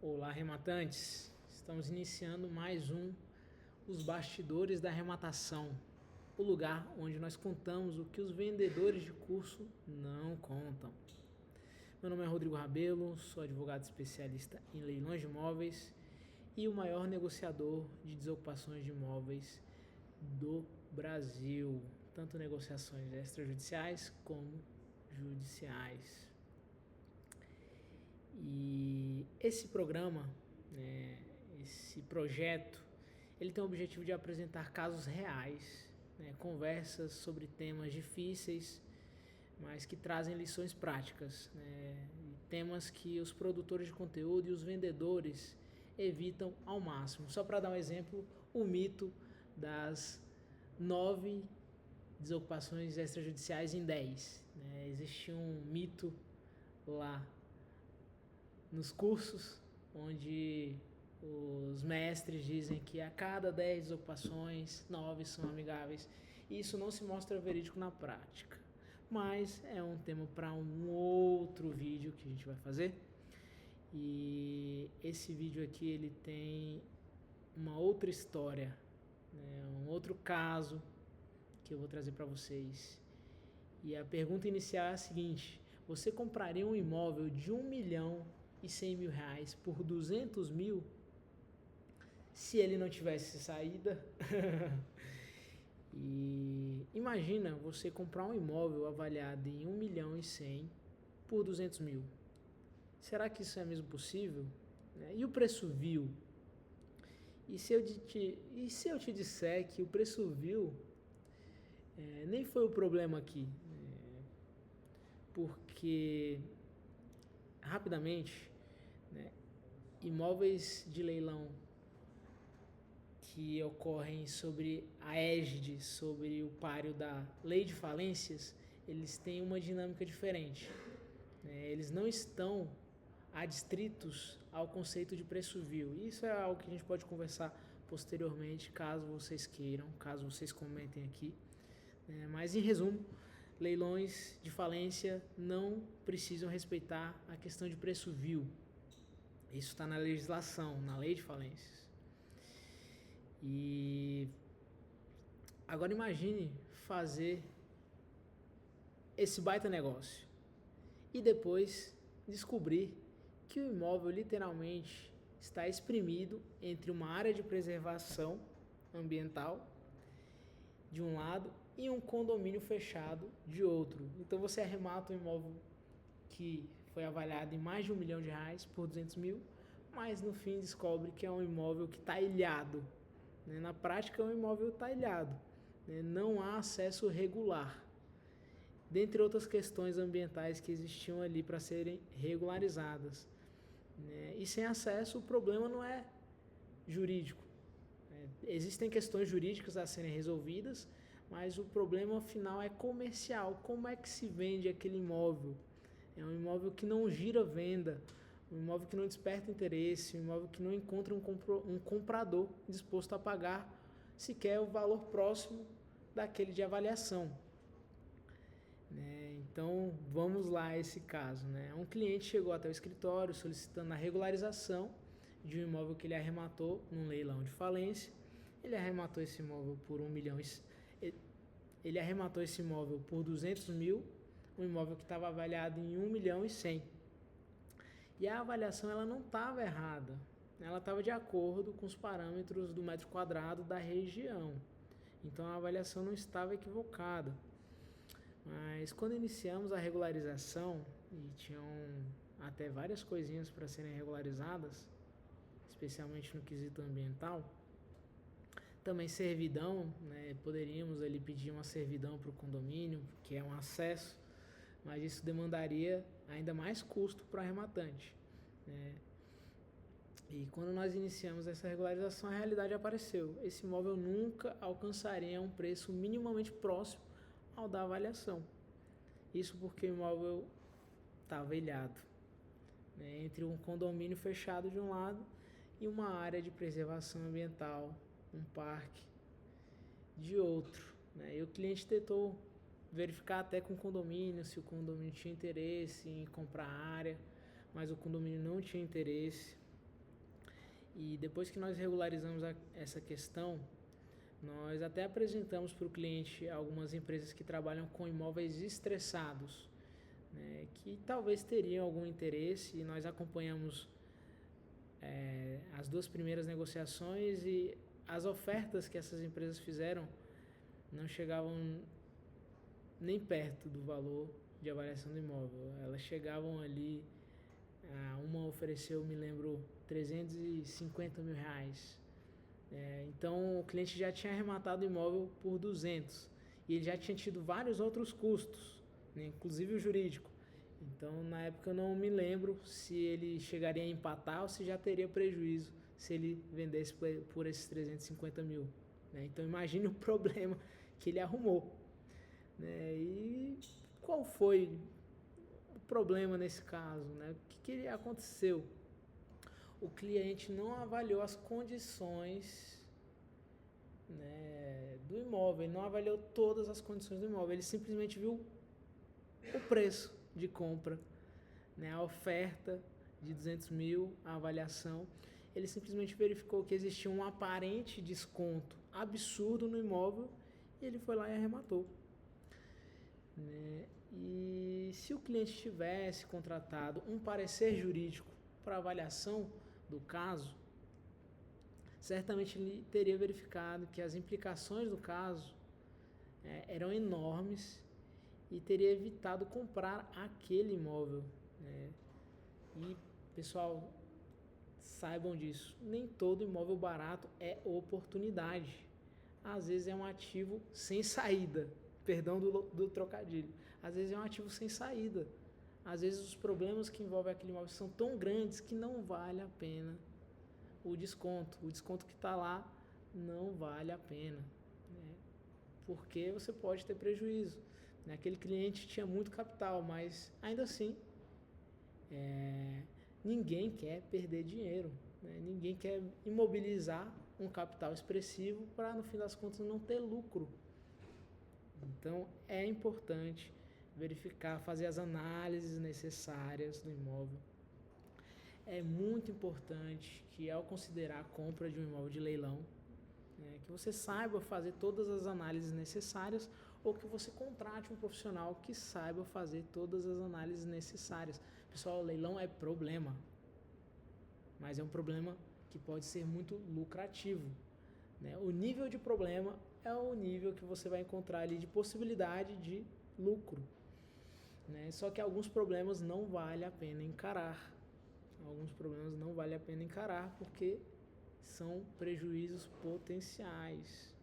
Olá, arrematantes! Estamos iniciando mais Os Bastidores da Arrematação, o lugar onde nós contamos o que os vendedores de curso não contam. Meu nome é Rodrigo Rabelo, sou advogado especialista em leilões de imóveis e o maior negociador de desocupações de imóveis do Brasil, tanto negociações extrajudiciais como judiciais. E esse programa, esse projeto, ele tem o objetivo de apresentar casos reais, conversas sobre temas difíceis, mas que trazem lições práticas, temas que os produtores de conteúdo e os vendedores evitam ao máximo. Só para dar um exemplo, o mito das 9 desocupações extrajudiciais em 10. Existe um mito lá nos cursos, onde os mestres dizem que a cada 10 desocupações, 9 são amigáveis. E isso não se mostra verídico na prática. Mas é um tema para um outro vídeo que a gente vai fazer. E esse vídeo aqui ele tem uma outra história, um outro caso que eu vou trazer para vocês. E a pergunta inicial é a seguinte: você compraria um imóvel de R$1.100.000 por 200 mil se ele não tivesse saída? E imagina você comprar um imóvel avaliado em 1.100.000 por 200 mil. Será que isso é mesmo possível? E o preço vil? E se eu te disser que o preço vil nem foi o problema aqui? Porque rapidamente, imóveis de leilão que ocorrem sobre a égide, sobre o páreo da lei de falências, eles têm uma dinâmica diferente. Eles não estão adstritos ao conceito de preço vil. Isso é algo que a gente pode conversar posteriormente, caso vocês queiram, caso vocês comentem aqui. Mas em resumo, leilões de falência não precisam respeitar a questão de preço vil. Isso está na legislação, na lei de falências. E agora imagine fazer esse baita negócio e depois descobrir que o imóvel literalmente está espremido entre uma área de preservação ambiental de um lado e um condomínio fechado de outro. Então você arremata um imóvel que foi avaliado em mais de R$1 milhão por 200 mil, mas no fim descobre que é um imóvel que está ilhado. Na prática é um imóvel talhado, não há acesso regular, dentre outras questões ambientais que existiam ali para serem regularizadas. E sem acesso o problema não é jurídico. Existem questões jurídicas a serem resolvidas, mas o problema final é comercial. Como é que se vende aquele imóvel? É um imóvel que não gira venda, um imóvel que não desperta interesse, um imóvel que não encontra um comprador disposto a pagar sequer o valor próximo daquele de avaliação. Então vamos lá a esse caso. Um cliente chegou até o escritório solicitando a regularização de um imóvel que ele arrematou num leilão de falência. Ele arrematou esse imóvel por ele arrematou esse imóvel por 200 mil, um imóvel que estava avaliado em 1.100.000. E a avaliação ela não estava errada, ela estava de acordo com os parâmetros do metro quadrado da região. Então a avaliação não estava equivocada. Mas quando iniciamos a regularização, e tinham até várias coisinhas para serem regularizadas, especialmente no quesito ambiental, também servidão, poderíamos ali pedir uma servidão para o condomínio, que é um acesso, mas isso demandaria ainda mais custo para o arrematante. E quando nós iniciamos essa regularização, a realidade apareceu. Esse imóvel nunca alcançaria um preço minimamente próximo ao da avaliação. Isso porque o imóvel estava ilhado, entre um condomínio fechado de um lado e uma área de preservação ambiental, um parque de outro. E o cliente tentou verificar até com o condomínio se o condomínio tinha interesse em comprar a área, mas o condomínio não tinha interesse. E depois que nós regularizamos essa questão, nós até apresentamos para o cliente algumas empresas que trabalham com imóveis estressados, né, que talvez teriam algum interesse, e nós acompanhamos as 2 primeiras negociações, e as ofertas que essas empresas fizeram não chegavam nem perto do valor de avaliação do imóvel. Elas chegavam ali, uma ofereceu, me lembro, 350 mil reais. Então o cliente já tinha arrematado o imóvel por 200 e ele já tinha tido vários outros custos, né, inclusive o jurídico. Então na época eu não me lembro se ele chegaria a empatar ou se já teria prejuízo se ele vendesse por esses 350 mil. Né? Então imagine o problema que ele arrumou. Né? E qual foi o problema nesse caso? Né? O que aconteceu? O cliente não avaliou as condições, né, do imóvel, ele não avaliou todas as condições do imóvel, ele simplesmente viu o preço de compra, né, a oferta de 200 mil, a avaliação. Ele simplesmente verificou que existia um aparente desconto absurdo no imóvel e ele foi lá e arrematou. Né? E se o cliente tivesse contratado um parecer jurídico para avaliação do caso, certamente ele teria verificado que as implicações do caso eram enormes e teria evitado comprar aquele imóvel. Né? E, pessoal, saibam disso, nem todo imóvel barato é oportunidade. Às vezes é um ativo sem saída, perdão do trocadilho, às vezes é um ativo sem saída. Às vezes os problemas que envolvem aquele imóvel são tão grandes que não vale a pena o desconto que está lá não vale a pena, né? Porque você pode ter prejuízo. Né? Aquele cliente tinha muito capital, mas ainda assim ninguém quer perder dinheiro, né? Ninguém quer imobilizar um capital expressivo para no fim das contas não ter lucro. Então é importante verificar, fazer as análises necessárias do imóvel. É muito importante que ao considerar a compra de um imóvel de leilão, que você saiba fazer todas as análises necessárias ou que você contrate um profissional que saiba fazer todas as análises necessárias. Pessoal, o leilão é problema, mas é um problema que pode ser muito lucrativo. Né? O nível de problema é o nível que você vai encontrar ali de possibilidade de lucro. Né? Só que alguns problemas não vale a pena encarar. Alguns problemas não vale a pena encarar porque são prejuízos potenciais.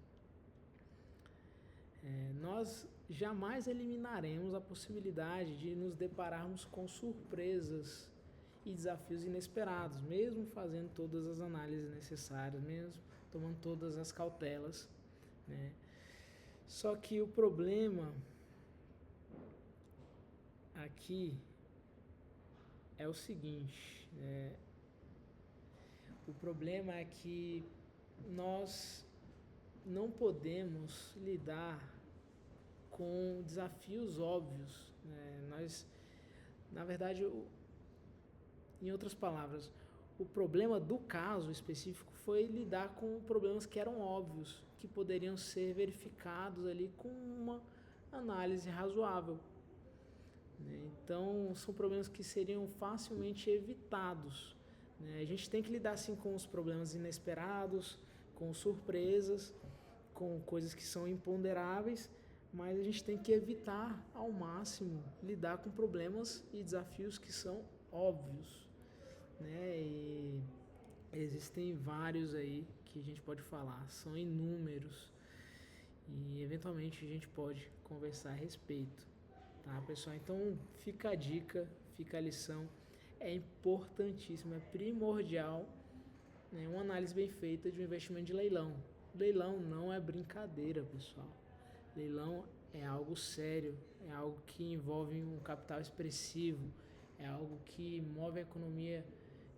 Nós jamais eliminaremos a possibilidade de nos depararmos com surpresas e desafios inesperados, mesmo fazendo todas as análises necessárias, mesmo tomando todas as cautelas. Né? Só que o problema aqui é o seguinte, o problema é que nós não podemos lidar com desafios óbvios. Nós, na verdade, em outras palavras, o problema do caso específico foi lidar com problemas que eram óbvios, que poderiam ser verificados ali com uma análise razoável. Então, são problemas que seriam facilmente evitados. A gente tem que lidar assim com os problemas inesperados, com surpresas, com coisas que são imponderáveis, mas a gente tem que evitar ao máximo lidar com problemas e desafios que são óbvios. E existem vários aí que a gente pode falar, são inúmeros e eventualmente a gente pode conversar a respeito. Tá, pessoal? Então fica a dica, fica a lição. É importantíssimo, é primordial, uma análise bem feita de um investimento de leilão. Leilão não é brincadeira, pessoal. Leilão é algo sério, é algo que envolve um capital expressivo, é algo que move a economia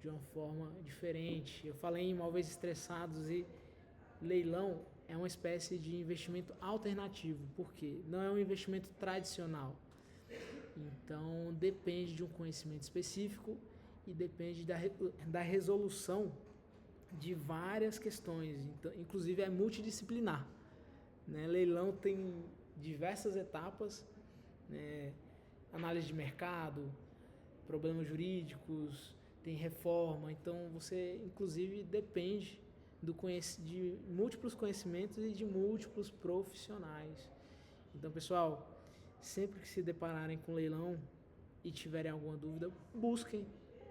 de uma forma diferente. Eu falei em imóveis estressados e leilão é uma espécie de investimento alternativo, porque não é um investimento tradicional. Então, depende de um conhecimento específico e depende da resolução de várias questões, então, inclusive é multidisciplinar, né? Leilão tem diversas etapas, né? Análise de mercado, problemas jurídicos, tem reforma, então você inclusive depende de múltiplos conhecimentos e de múltiplos profissionais. Então, pessoal, sempre que se depararem com leilão e tiverem alguma dúvida, busquem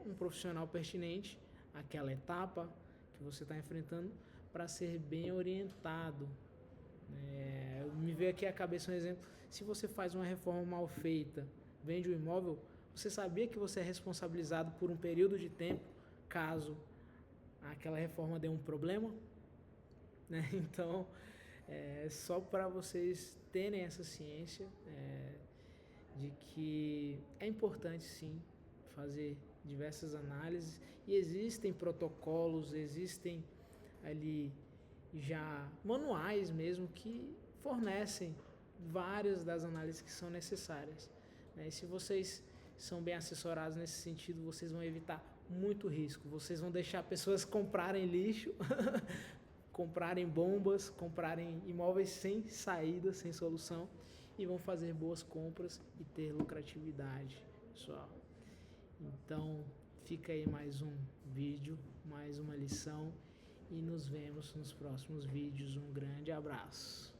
um profissional pertinente àquela etapa que você está enfrentando para ser bem orientado. Me veio aqui à cabeça um exemplo: se você faz uma reforma mal feita, vende um imóvel, você sabia que você é responsabilizado por um período de tempo caso aquela reforma dê um problema? Né? Então, só para vocês terem essa ciência de que é importante sim fazer diversas análises, e existem protocolos, existem ali já manuais mesmo que fornecem várias das análises que são necessárias, né? E se vocês são bem assessorados nesse sentido, vocês vão evitar muito risco. Vocês vão deixar pessoas comprarem lixo, comprarem bombas, comprarem imóveis sem saída, sem solução, e vão fazer boas compras e ter lucratividade, pessoal. Então, fica aí mais um vídeo, mais uma lição, e nos vemos nos próximos vídeos. Um grande abraço.